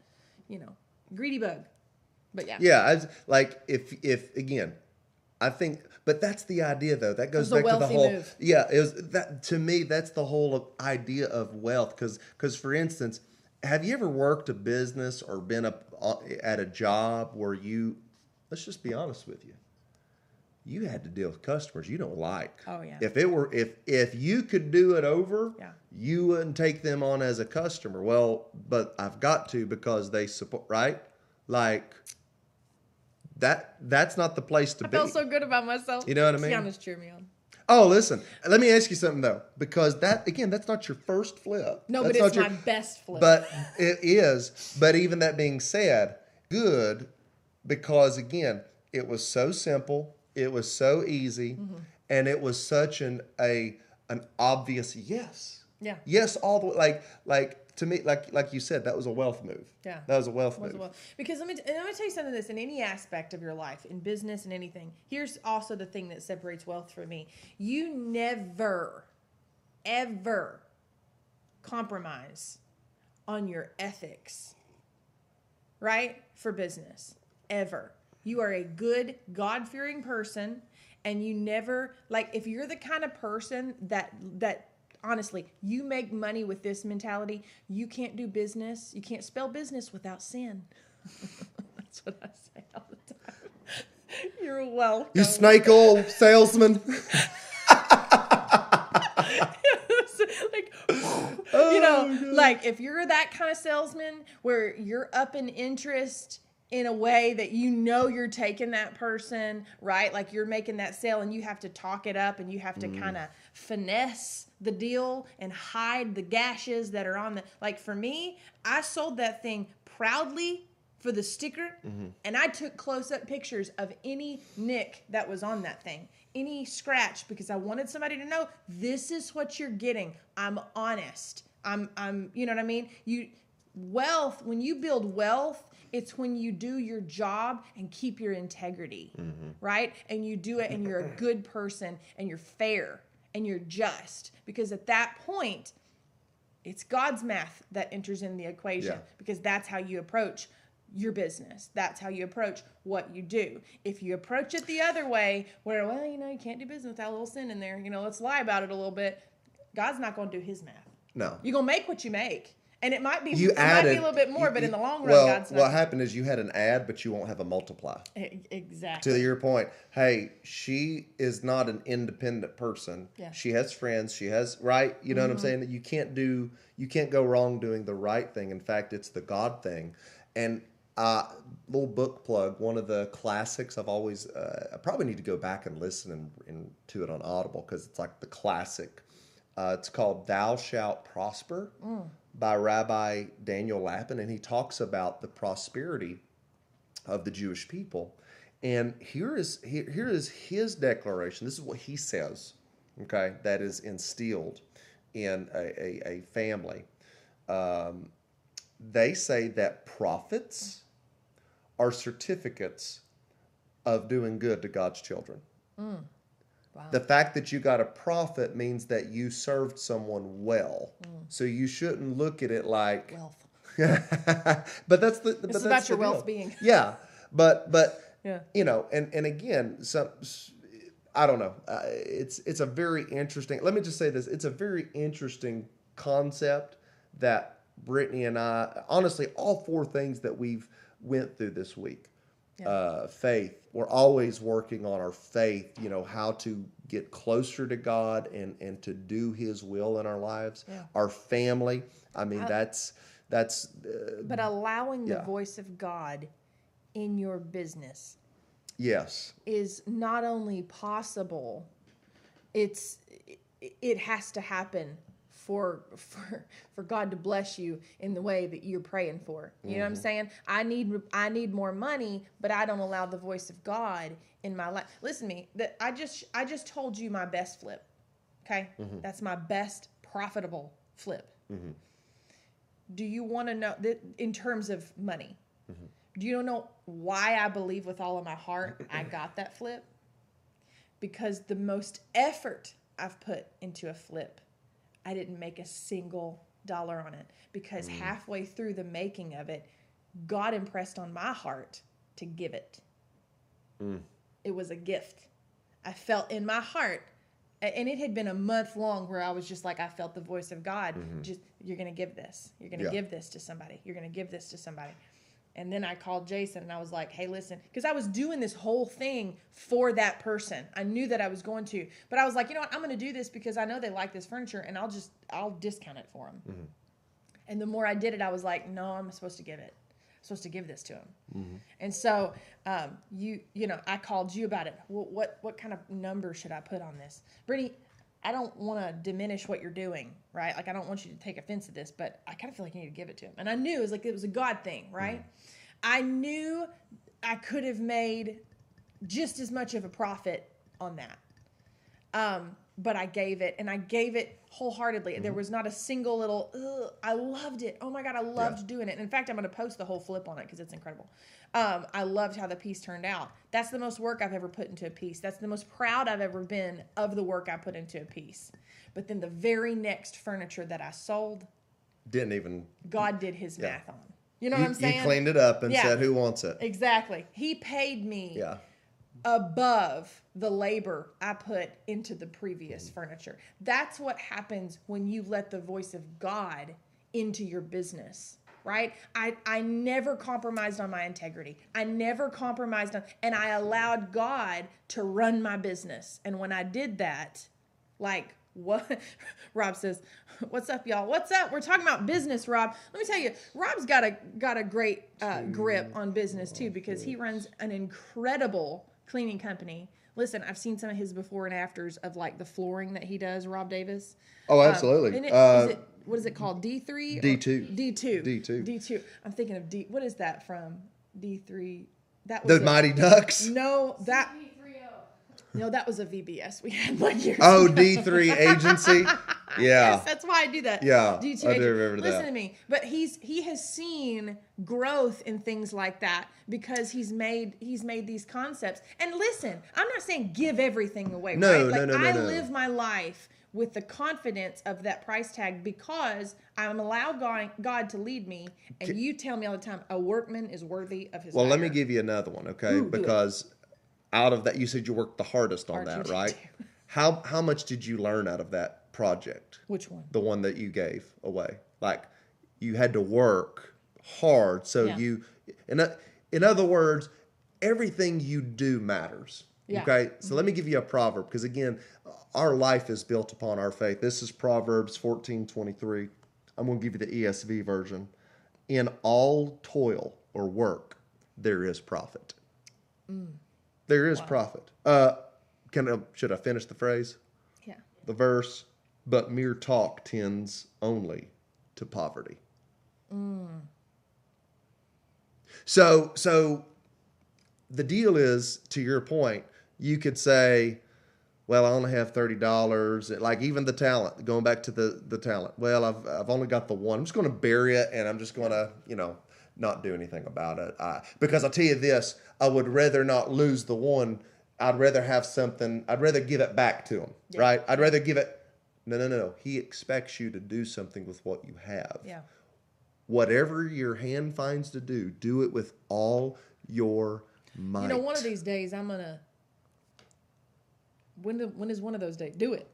greedy bug. But yeah. Yeah, like if again, I think, but that's the idea though. That goes It was a back to the wealthy whole. move. Yeah, it was that to me. That's the whole idea of wealth. Because for instance, have you ever worked a business or been at a job where you? Let's just be honest with you. You had to deal with customers you don't like. Oh, yeah. If you could do it over, Yeah. you wouldn't take them on as a customer. Well, but I've got to because they support, right? Like that's not the place to I be. felt so good about myself. You know what I mean? Tiana's cheer me on. Oh, listen. Let me ask you something though, because that's not your first flip. No, That's but it's not my best flip. But it is. But even that being said, good, because again, it was so simple, it was so easy, and it was such an obvious yes. Yeah. Yes, all the way. Like to me, like you said, that was a wealth move. Yeah. That was a wealth move. Because let me tell you something. This in any aspect of your life, in business and anything. Here's also the thing that separates wealth from me. You never, ever compromise on your ethics, right? For business, ever. You are a good, God-fearing person, and you never if you're the kind of person that. Honestly, you make money with this mentality. You can't do business. You can't spell business without sin. That's what I say all the time. You're welcome. You snake oil salesman. If you're that kind of salesman where you're up in interest in a way that you're taking that person, right? Like you're making that sale and you have to talk it up and you have to kind of finesse the deal and hide the gashes that are on for me, I sold that thing proudly for the sticker and I took close-up pictures of any nick that was on that thing, any scratch, because I wanted somebody to know this is what you're getting. I'm honest. I'm you know what I mean? When you build wealth, it's when you do your job and keep your integrity, right? And you do it and you're a good person and you're fair and you're just. Because at that point, it's God's math that enters in the equation because that's how you approach your business. That's how you approach what you do. If you approach it the other way, where, you can't do business without a little sin in there, let's lie about it a little bit, God's not going to do his math. No. You're going to make what you make. And it might be a little bit more, but in the long run, God's not. What happened is you had an add, but you won't have a multiply. Exactly. To your point, hey, she is not an independent person. Yeah. She has friends. She has, right? You know what I'm saying? You can't go wrong doing the right thing. In fact, it's the God thing. And little book plug, one of the classics I've always, I probably need to go back and listen to it on Audible because it's like the classic. It's called Thou Shalt Prosper by Rabbi Daniel Lapin, and he talks about the prosperity of the Jewish people. And here is his declaration. This is what he says, okay, that is instilled in a family. They say that profits are certificates of doing good to God's children. Wow. The fact that you got a profit means that you served someone well. So you shouldn't look at it like wealth. But that's the. This is about your wealth being. Yeah, but yeah. And again, I don't know. It's a very interesting. Let me just say this: it's a very interesting concept that Brittany and I, honestly, all four things that we've went through this week. Yeah. Faith. We're always working on our faith, how to get closer to God and to do His will in our lives. Yeah. Our family. I mean, that's. But allowing the voice of God in your business. Yes. Is not only possible, it has to happen for God to bless you in the way that you're praying for. You know what I'm saying? I need more money, but I don't allow the voice of God in my life. Listen to me. That I just told you my best flip. Okay? That's my best profitable flip. Do you want to know that in terms of money? Do you know why I believe with all of my heart I got that flip? Because the most effort I've put into a flip, I didn't make a single dollar on it because halfway through the making of it, God impressed on my heart to give it. It was a gift. I felt in my heart, and it had been a month long where I was just like, I felt the voice of God. Just, you're going to give this. You're going to give this to somebody. You're going to give this to somebody. And then I called Jason and I was like, hey, listen, because I was doing this whole thing for that person. I knew that I was going to, but I was like, you know what? I'm going to do this because I know they like this furniture and I'll discount it for them. And the more I did it, I was like, no, I'm supposed to give it. I'm supposed to give this to him. And so, you know, I called you about it. What kind of number should I put on this? Brittany, I don't want to diminish what you're doing, right? Like, I don't want you to take offense to this, but I kind of feel like you need to give it to him. And I knew it was a God thing, right? I knew I could have made just as much of a profit on that. But I gave it, and I gave it wholeheartedly. There was not a single little, I loved it. Oh my God, I loved doing it. And in fact, I'm going to post the whole flip on it because it's incredible. I loved how the piece turned out. That's the most work I've ever put into a piece. That's the most proud I've ever been of the work I put into a piece. But then the very next furniture that I sold, Didn't even. God did his math on. You know what I'm saying? You cleaned it up and said, who wants it? Exactly. He paid me above the labor I put into the previous furniture. That's what happens when you let the voice of God into your business, right? I never compromised on my integrity. I never compromised on, and I allowed God to run my business. And when I did that, like, what Rob says, what's up, y'all? What's up? We're talking about business, Rob. Let me tell you, Rob's got a great grip on business too, because he runs an incredible cleaning company. Listen, I've seen some of his before and afters of like the flooring that he does, Rob Davis. Oh, absolutely. What is it called? D3? D2. D2. I'm thinking of D. What is that from? D3. That was The Mighty Ducks. No, that. No, that was a VBS we had like years Oh, ago. D3 Agency. Yeah. Yes, that's why I do that. Yeah, D2 I do agency. remember that. Listen to me. But he has seen growth in things like that because he's made these concepts. And listen, I'm not saying give everything away. No, right? no. I live my life with the confidence of that price tag because I'm allowed God to lead me. And you tell me all the time, a workman is worthy of his Well, let hire. me give you another one, okay? Ooh, because out of that, you said you worked the hardest on that, right? How much did you learn out of that project? Which one? The one that you gave away. Like, you had to work hard, so you. In other words, everything you do matters. Yeah. Okay, so let me give you a proverb, because again, our life is built upon our faith. This is Proverbs 14:23. I'm going to give you the ESV version. In all toil or work, there is profit. There is profit. Should I finish the phrase? Yeah. The verse, but mere talk tends only to poverty. So the deal is, to your point, you could say, well, I only have $30. Like even the talent, going back to the talent. Well, I've only got the one. I'm just going to bury it, and I'm just going to, not do anything about it. Because I'll tell you this, I would rather not lose the one. I'd rather have something. I'd rather give it back to him, right? I'd rather give it. No. He expects you to do something with what you have. Yeah. Whatever your hand finds to do it with all your might. One of these days I'm gonna. When is one of those days? Do it.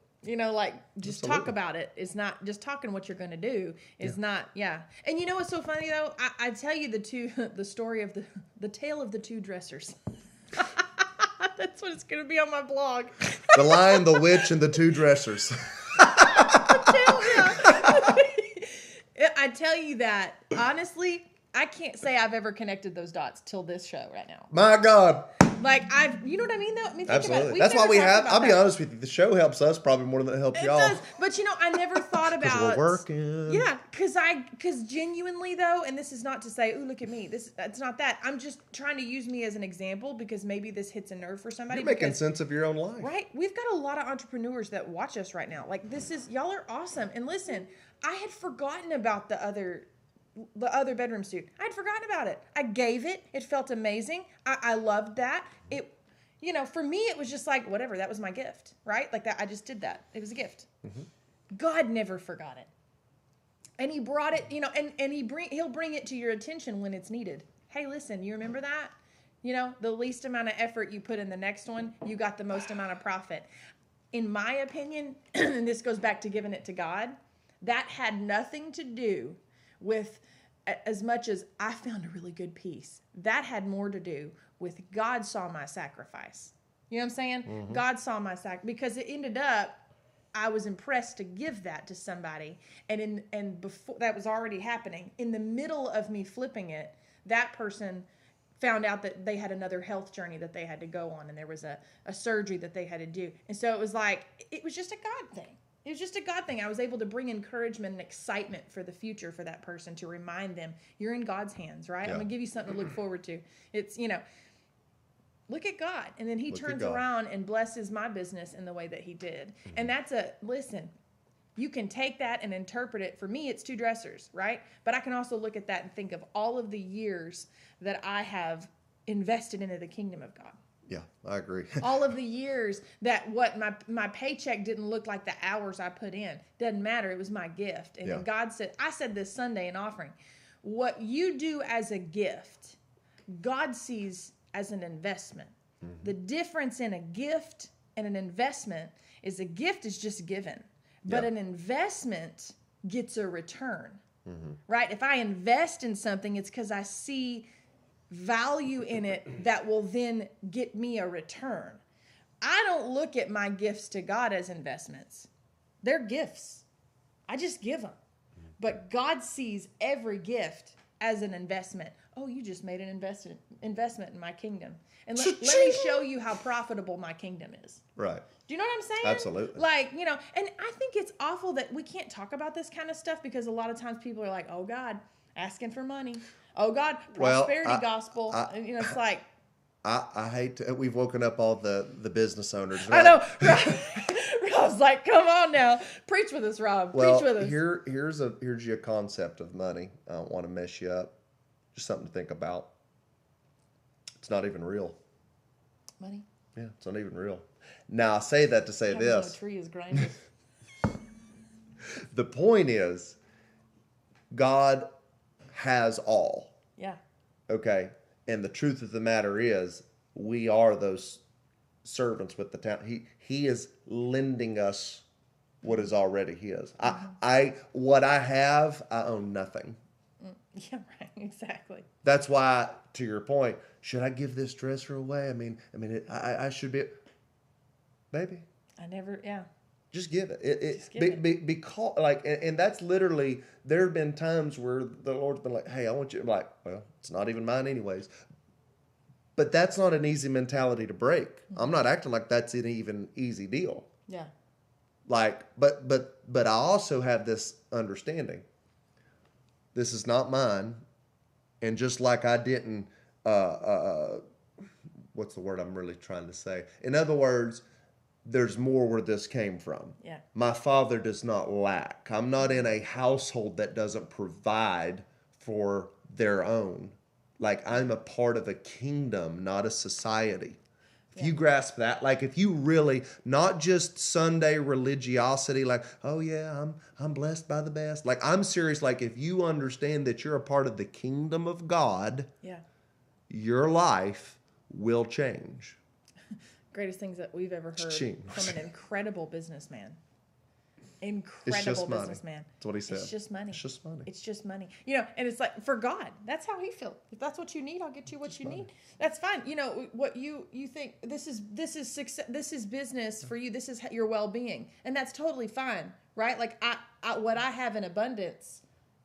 Just talk about it. It's not just talking what you're going to do. It's not, And you know what's so funny though? I tell you the story of the tale of the two dressers. That's what it's going to be on my blog. The Lion, the Witch, and the Two Dressers. I tell you that, honestly, I can't say I've ever connected those dots till this show right now. My God. Like you know what I mean though? I mean, think Absolutely. about it. That's why we have, I'll be honest with you, the show helps us probably more than it helps y'all. It does. But I never thought about. Because we're working. Yeah, because genuinely though, and this is not to say, ooh, look at me. It's not that. I'm just trying to use me as an example because maybe this hits a nerve for somebody. You're making sense of your own life. Right. We've got a lot of entrepreneurs that watch us right now. Like y'all are awesome. And listen, I had forgotten about the other bedroom suit. I'd forgotten about it. I gave it. It felt amazing. I loved that. You know, for me, it was just like, whatever, that was my gift, right? Like that, I just did that. It was a gift. God never forgot it. And he brought it, you know, and he'll bring it to your attention when it's needed. Hey, listen, you remember that? You know, the least amount of effort you put in the next one, you got the most amount of profit. In my opinion, and this goes back to giving it to God, that had nothing to do with as much as I found a really good piece. That had more to do with God saw my sacrifice. You know what I'm saying? God saw my sacrifice because it ended up, I was impressed to give that to somebody. And before that was already happening, in the middle of me flipping it, that person found out that they had another health journey that they had to go on, and there was a surgery that they had to do. And so it was like, it was just a God thing. It was just a God thing. I was able to bring encouragement and excitement for the future for that person, to remind them, you're in God's hands, right? Yeah. I'm going to give you something to look forward to. It's, you know, look at God. And then he turns around and blesses my business in the way that he did. And that's listen, you can take that and interpret it. For me, it's 2 dressers, right? But I can also look at that and think of all of the years that I have invested into the kingdom of God. Yeah, I agree. All of the years that what my paycheck didn't look like the hours I put in. Doesn't matter. It was my gift. And then God said, I said this Sunday in offering, what you do as a gift, God sees as an investment. The difference in a gift and an investment is a gift is just given, but an investment gets a return, right? If I invest in something, it's because I see value in it that will then get me a return. I don't look at my gifts to God as investments. They're gifts. I just give them. But God sees every gift as an investment. Oh, you just made an investment in my kingdom. And let me show you how profitable my kingdom is. Right. Do you know what I'm saying? Absolutely. Like, you know, and I think it's awful that we can't talk about this kind of stuff because a lot of times people are like, oh, God, asking for money. Oh, God, prosperity gospel. And, you know, it's like. I hate to, we've woken up all the business owners. Right? I know. Rob's like, come on now. Preach with us, Rob. Well, Preach with us. Here's your concept of money. I don't want to mess you up. Just something to think about. It's not even real. Money? Yeah, it's not even real. Now, I say that to say this. No tree is grinding. The point is, God has all. Yeah. Okay? And the truth of the matter is, we are those servants with the town. He is lending us what is already his. What I have, I own nothing. Yeah, right. Exactly. That's why, to your point, should I give this dresser away? I mean, I should be. Maybe. Yeah. Just give it. Because like, and that's literally, there have been times where the Lord's been like, hey, I want you. I'm like, well, it's not even mine anyways. But that's not an easy mentality to break. I'm not acting like that's an even easy deal. Yeah. Like, but I also have this understanding. This is not mine. And just like I didn't, what's the word I'm really trying to say? In other words, there's more where this came from. Yeah. My father does not lack. I'm not in a household that doesn't provide for their own. Like, I'm a part of a kingdom, not a society. If you grasp that, like if you really, not just Sunday religiosity, like, oh yeah, I'm blessed by the best. Like, I'm serious. Like, if you understand that you're a part of the kingdom of God, your life will change. Greatest things that we've ever heard from an incredible businessman. Incredible businessman. That's what he said. It's just money. It's just money. It's just money. You know, and it's like, for God, that's how he feels. If that's what you need, I'll get you what you need. That's fine. You know, what you think, this is success, this is business for you. This is your well-being. And that's totally fine, right? Like, I what I have in abundance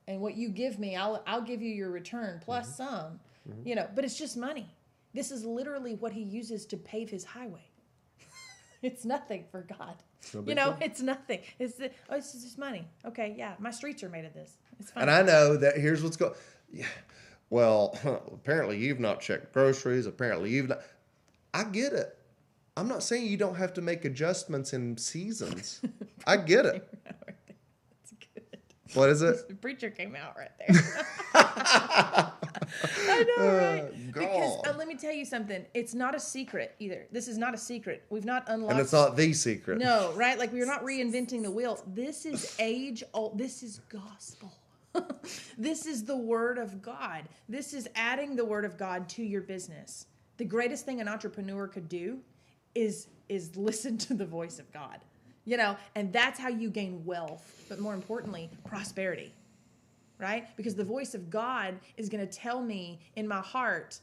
and what you give me, I'll give you your return plus some, you know, but it's just money. This is literally what he uses to pave his highway. It's nothing for God. You know, it's nothing. It's just money. Okay, yeah, my streets are made of this. It's fine. And I know that here's what's going. Yeah, well, apparently you've not checked groceries. Apparently you've not. I get it. I'm not saying you don't have to make adjustments in seasons. I get it. That's good. What is it? The preacher came out right there. I know, right? Because God. let me tell you something. It's not a secret either. This is not a secret. We've not unlocked. And it's not the secret. No, right? Like we're not reinventing the wheel. This is age old. This is gospel. This is the word of God. This is adding the word of God to your business. The greatest thing an entrepreneur could do is listen to the voice of God. You know, and that's how you gain wealth, but more importantly, prosperity. Right? Because the voice of God is going to tell me in my heart,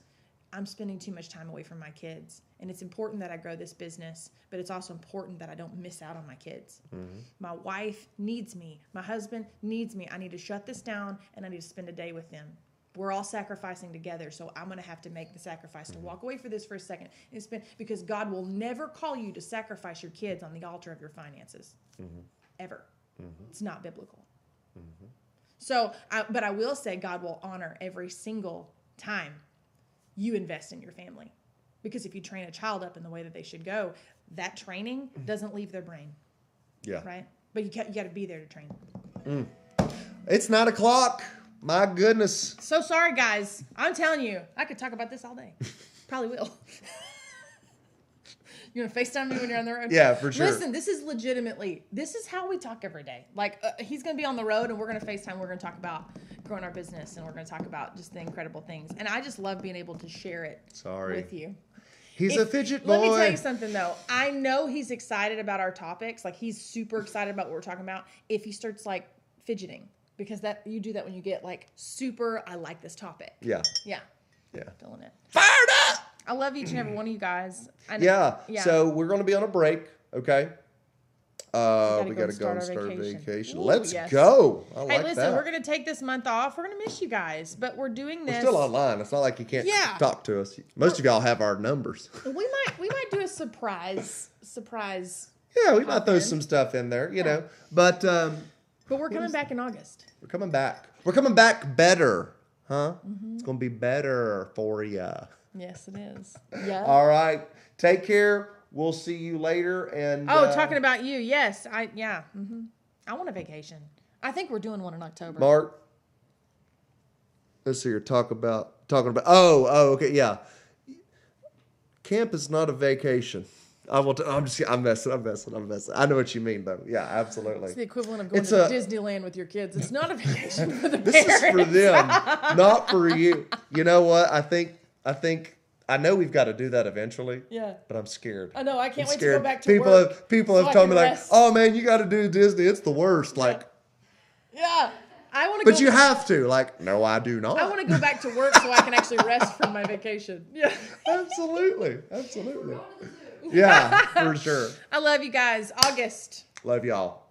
I'm spending too much time away from my kids. And it's important that I grow this business, but it's also important that I don't miss out on my kids. Mm-hmm. My wife needs me. My husband needs me. I need to shut this down and I need to spend a day with them. We're all sacrificing together, so I'm going to have to make the sacrifice to walk away for this for a second. Because God will never call you to sacrifice your kids on the altar of your finances. Mm-hmm. Ever. Mm-hmm. It's not biblical. Mm-hmm. So, but I will say God will honor every single time you invest in your family. Because if you train a child up in the way that they should go, that training doesn't leave their brain. Yeah. Right? But you got to be there to train them. It's 9:00. My goodness. So sorry, guys. I'm telling you, I could talk about this all day. Probably will. You're going to FaceTime me when you're on the road? Yeah, for sure. Listen, this is how we talk every day. Like, he's going to be on the road, and we're going to FaceTime. We're going to talk about growing our business, and we're going to talk about just the incredible things. And I just love being able to share it with you. He's a fidget boy. Let me tell you something, though. I know he's excited about our topics. Like, he's super excited about what we're talking about if he starts, like, fidgeting. Because you do that when you get, like, super, I like this topic. Yeah. Yeah. Yeah. Feeling it. Fired up! I love each and every one of you guys. I know, yeah. So we're going to be on a break, okay? We got to go and start vacation. Ooh, Let's yes. go. Hey, listen, we're going to take this month off. We're going to miss you guys, but we're doing this. We're still online. It's not like you can't talk to us. Most of y'all have our numbers. We might do a surprise. Yeah, we might throw some stuff in there, you know. But we're coming back in August. We're coming back. We're coming back better, huh? Mm-hmm. It's going to be better for you. Yes, it is. Yeah. All right. Take care. We'll see you later. And talking about you. Yes. Mm-hmm. I want a vacation. I think we're doing one in October. Mark, let's see here. Talking about. Oh, okay. Yeah. Camp is not a vacation. I'm messing. I know what you mean, though. Yeah, absolutely. It's the equivalent of going to Disneyland with your kids. It's not a vacation for the this parents. This is for them, not for you. You know what? I know we've got to do that eventually. Yeah. But I'm scared. I know. I can't wait to go back to work. People have told me like, oh man, you got to do Disney. It's the worst. Like. Yeah. I want to. But you have to. Like, no, I do not. I want to go back to work so I can actually rest from my vacation. Yeah. Absolutely. Yeah, for sure. I love you guys. August. Love y'all.